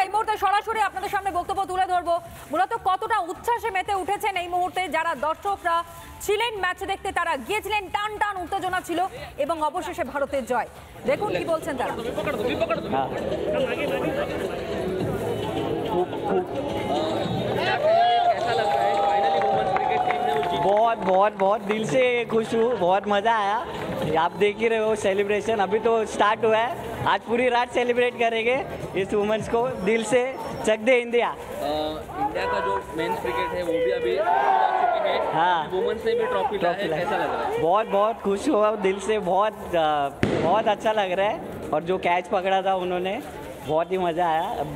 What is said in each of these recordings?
এই মুহূর্তে সরাসরি আপনাদের সামনে বক্তব্য তুলে ধরবো মূলত কতটা উচ্ছ্বাসে মেতে উঠেছেন এই মুহূর্তে যারা দর্শকরা ছিলেন ম্যাচ দেখতে, তারা গিয়েছিলেন, টান টান উত্তেজনা ছিল এবং অবশেষে ভারতের জয়। দেখুন কি বলছেন তারা। बहुत बहुत बहुत दिल से खुश हूँ, बहुत मज़ा आया। आप देख ही रहे हो सेलिब्रेशन अभी तो स्टार्ट हुआ है, आज पूरी रात सेलिब्रेट करेंगे इस वुमेंस को। दिल से चक दे इंडिया। इंडिया का जो मेंस क्रिकेट है वो भी अभी हाँ, वुमेन्स ने भी ट्रॉफी लाया है, कैसा लग रहा है? बहुत बहुत खुश हुआ दिल से, बहुत अच्छा लग रहा है। और जो कैच पकड़ा था उन्होंने, बहुत ही मज़ा आया। अब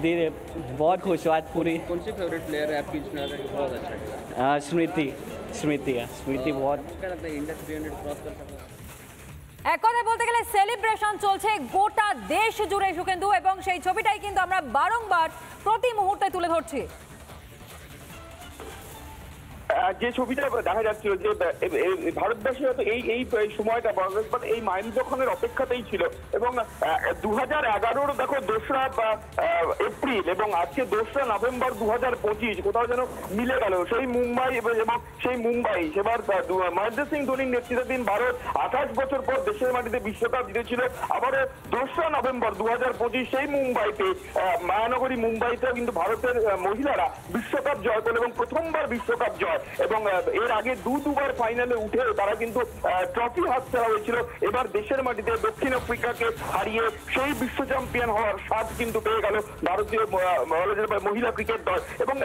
बहुत खुश हुआ आज पूरी। कौन सी फेवरेट प्लेयर है आपकी जिसने बहुत अच्छा खेला? स्मृति बहुत। क्या लगता है इंडिया 300 क्रॉस कर सकता है? এক কথায় বলতে গেলে সেলিব্রেশন চলছে গোটা দেশ জুড়ে সুকেন্দু, এবং সেই ছবিটাই কিন্তু আমরা বারংবার প্রতি মুহূর্তে তুলে ধরছি। যে ছবিটা দেখা যাচ্ছিল যে ভারতবাসী হয়তো এই সময়টা এই মাইলফলকের অপেক্ষাতেই ছিল। এবং 2011 দেখো 2রা এপ্রিল এবং আজকে 2রা নভেম্বর 2025 কোথাও যেন মিলে গেল। সেই মুম্বাই এবং সেই মুম্বাই সেবার মহেন্দ্র সিং ধোনির নেতৃত্বাধীন ভারত 28 বছর পর দেশের মাটিতে বিশ্বকাপ জিতেছিল। আবারও 2রা নভেম্বর 2025 সেই মুম্বাইতে মায়ানগরী মুম্বাইতে কিন্তু ভারতের মহিলারা বিশ্বকাপ জয় করল এবং প্রথমবার বিশ্বকাপ জয়। এবং এর আগে দুবার ফাইনালে উঠে তারা কিন্তু ট্রফি হাতছাড়া হয়েছিল। এবার দেশের মাটিতে দক্ষিণ আফ্রিকাকে হারিয়ে সেই বিশ্ব চ্যাম্পিয়ন হওয়ার স্বাদ কিন্তু পেয়ে গেল ভারতীয় মহিলা ক্রিকেট দল। এবং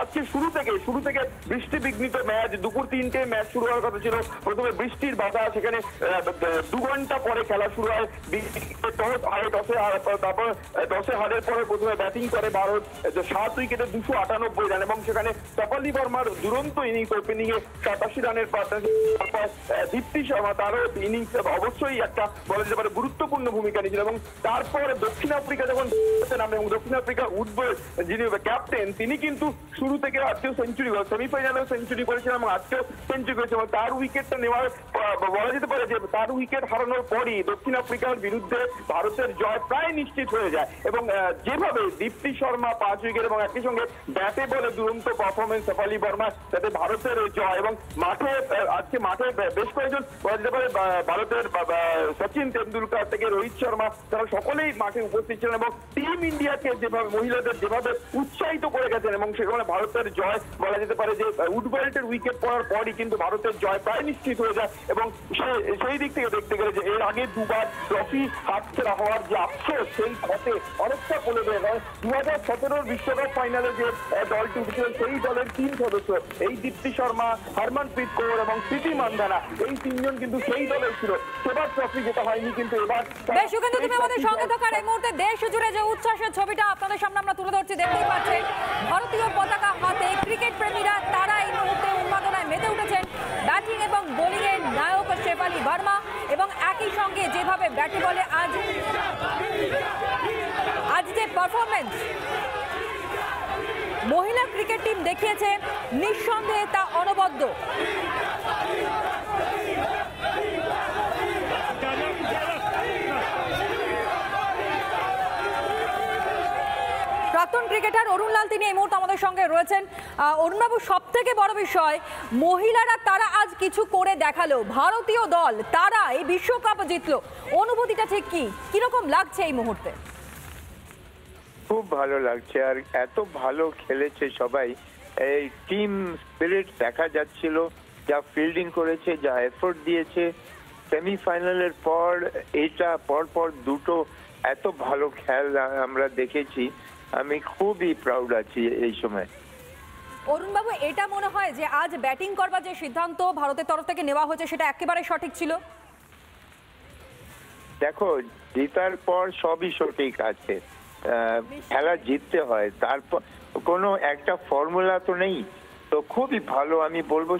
আজকে শুরু থেকে বৃষ্টি বিঘ্নিত ম্যাচ, দুপুর 3টে ম্যাচ শুরু হওয়ার কথা ছিল। প্রথমে বৃষ্টির বাধা, সেখানে 2 ঘন্টা পরে খেলা শুরু হয়। তারপর টসে হারের পরে প্রথমে ব্যাটিং করে ভারত 7 উইকেটে 298 রান এবং সেখানে সাফালি বর্মার দুরন্ত ইনিংস, ওপেনিং এ 87 রানের পার্টনারশিপ। দীপ্তি শর্মা তারও ইনিংস অবশ্যই একটা বলা যেতে পারে গুরুত্বপূর্ণ ভূমিকা নিয়েছিল। এবং তারপরে দক্ষিণ আফ্রিকা যখন নামে এবং দক্ষিণ আফ্রিকা উডবোর্ড যিনি ক্যাপ্টেন, তিনি কিন্তু শুরু থেকে আজকেও সেঞ্চুরি, সেমিফাইনালেও সেঞ্চুরি করেছিলেন এবং আজকেও সেঞ্চুরি করেছেন। এবং তার উইকেটটা নেওয়ার বলা যেতে পারে যে তার উইকেট হারানোর পরই দক্ষিণ আফ্রিকার বিরুদ্ধে ভারতের জয় প্রায় নিশ্চিত হয়ে যায়। এবং যেভাবে দীপ্তি শর্মা 5 উইকেট এবং একই সঙ্গে ব্যাটে বলে দুরন্ত পারফরমেন্স সাফালি বর্মা, তাতে ভারতের জয়। এবং আজকে মাঠে বেশ কয়েকজন বলা যেতে পারে ভারতের সচিন তেন্ডুলকার থেকে রোহিত শর্মা, তারা সকলেই মাঠে উপস্থিত ছিলেন এবং টিম ইন্ডিয়াকে যেভাবে মহিলাদের যেভাবে উৎসাহিত করে গেছেন এবং সেখানে ভারতের জয় বলা যেতে পারে যে উডবেল্টের উইকেট পড়ার পরই কিন্তু ভারতের জয় প্রায় নিশ্চিত হয়ে যায়। এবং সেই দিক থেকে দেখতে গেলে যে এর আগে দুবার ট্রফি হাতছাড়া হওয়ার যে আফসোস, সেই ক্ষতে অনেকটা কমে যায়। 2017 বিশ্বকাপ ফাইনালে যে দলটি উঠেছিল সেই দলের 3 সদস্য, এই দীপ্তি শর্মা, হরমনপ্রীত কৌর এবং প্রীতি মান্ধানা, এই 3জন কিন্তু সেই দলে ছিল। সেবার ট্রফি যেটা হয়নি, কিন্তু এবার কিন্তু তুমি আমাদের সঙ্গে থাকার এই মুহূর্তে দেশ জুড়ে যে উচ্ছ্বাসের ছবিটা আপনাদের সামনে আমরা তুলে ধরছি, দেখতেই পাচ্ছেন ভারতীয় পতাকা হাতে ক্রিকেট প্রেমীরা তারা এই মুহূর্তে উন্মাদনায় মেতে উঠেছেন। ব্যাটিং এবং বোলিং এর নায়ক শেফালি বর্মা এবং একই সঙ্গে যেভাবে ব্যাটে বলে আজ যে পারফরমেন্স মহিলা ক্রিকেট টিম দেখিয়েছে, নিঃসন্দেহে তা অনবদ্য। প্রাক্তন ক্রিকেটার অরুণ লাল তিনি এই মুহূর্তে আমাদের সঙ্গে রয়েছেন। অরুণবাবু, সব থেকে বড় বিষয় মহিলারা তারা আজ কিছু করে দেখালো, ভারতীয় দল তারা এই বিশ্বকাপ জিতলো, অনুভূতিটা ঠিক কিরকম লাগছে এই মুহূর্তে? খুব ভালো লাগছে, আর এত ভালো খেলেছে সবাই। এই টিম স্পিরিট দেখা যাচ্ছিল, যা ফিল্ডিং করেছে, যা এফোর্ট দিয়েছে। সেমিফাইনালের পর এটা পরপর দুটো এত ভালো খেলা আমরা দেখেছি। আমি খুবই প্রাউড আছি এই সময়। অরুণবাবু, এটা মনে হয় যে আজ ব্যাটিং করবার যে সিদ্ধান্ত ভারতের তরফ থেকে নেওয়া হয়েছে সেটা একেবারে সঠিক ছিল? দেখো, জেতার পর সবই সঠিক আছে, খেলা জিততে হয়, তারপর কোনো একটা ফর্মুলা তো নেই। তো খুবই ভালো, আমি বলবো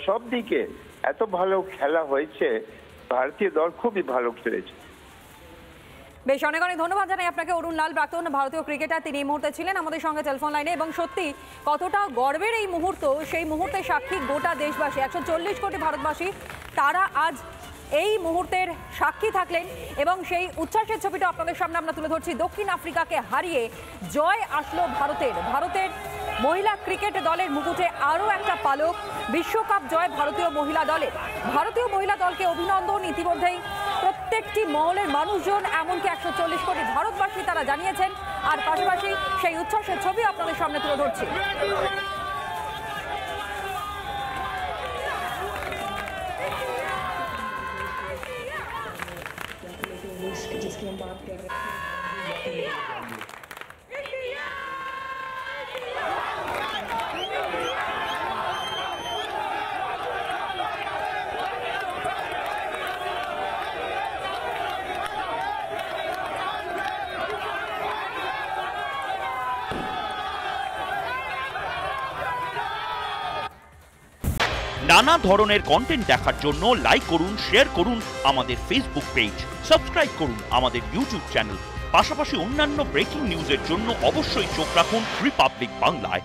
সব দিকে এত ভালো খেলা হয়েছে, ভারতীয় দল খুবই ভালো খেলেছে। বেশ, অনেক অনেক ধন্যবাদ জানাই আপনাকে অরুণ লাল, প্রাক্তন ভারতীয় ক্রিকেটার। তিনি এই মুহূর্তে ছিলেন আমাদের সঙ্গে টেলিফোন লাইনে। এবং সত্যি কতটা গর্বের এই মুহূর্ত, সেই মুহূর্তে সাক্ষী গোটা দেশবাসী, 140 কোটি ভারতবাসী, তারা আজ এই মুহূর্তের সাক্ষী থাকলেন এবং সেই উচ্ছ্বাসের ছবিটা আপনাদের সামনে আমরা তুলে ধরছি। দক্ষিণ আফ্রিকাকে হারিয়ে জয় আসলো ভারতের মহিলা ক্রিকেট দলের মুকুটে আরও একটা পালক, বিশ্বকাপ জয় ভারতীয় মহিলা দলের। ভারতীয় মহিলা দলকে অভিনন্দন। ইতিমধ্যেই প্রত্যেকটি মহলের মানুষজন, এমনকি 140 কোটি ভারতবাসী তারা জানিয়েছেন। আর পাশাপাশি সেই উচ্ছ্বাসের ছবি আপনাদের সামনে তুলে ধরছি। নানা ধরনের কন্টেন্ট দেখার জন্য লাইক করুন, শেয়ার করুন আমাদের ফেসবুক পেজ, সাবস্ক্রাইব করুন আমাদের ইউটিউব চ্যানেল। পাশাপাশি অন্যান্য ব্রেকিং নিউজের জন্য অবশ্যই চোখ রাখুন রিপাবলিক বাংলায়।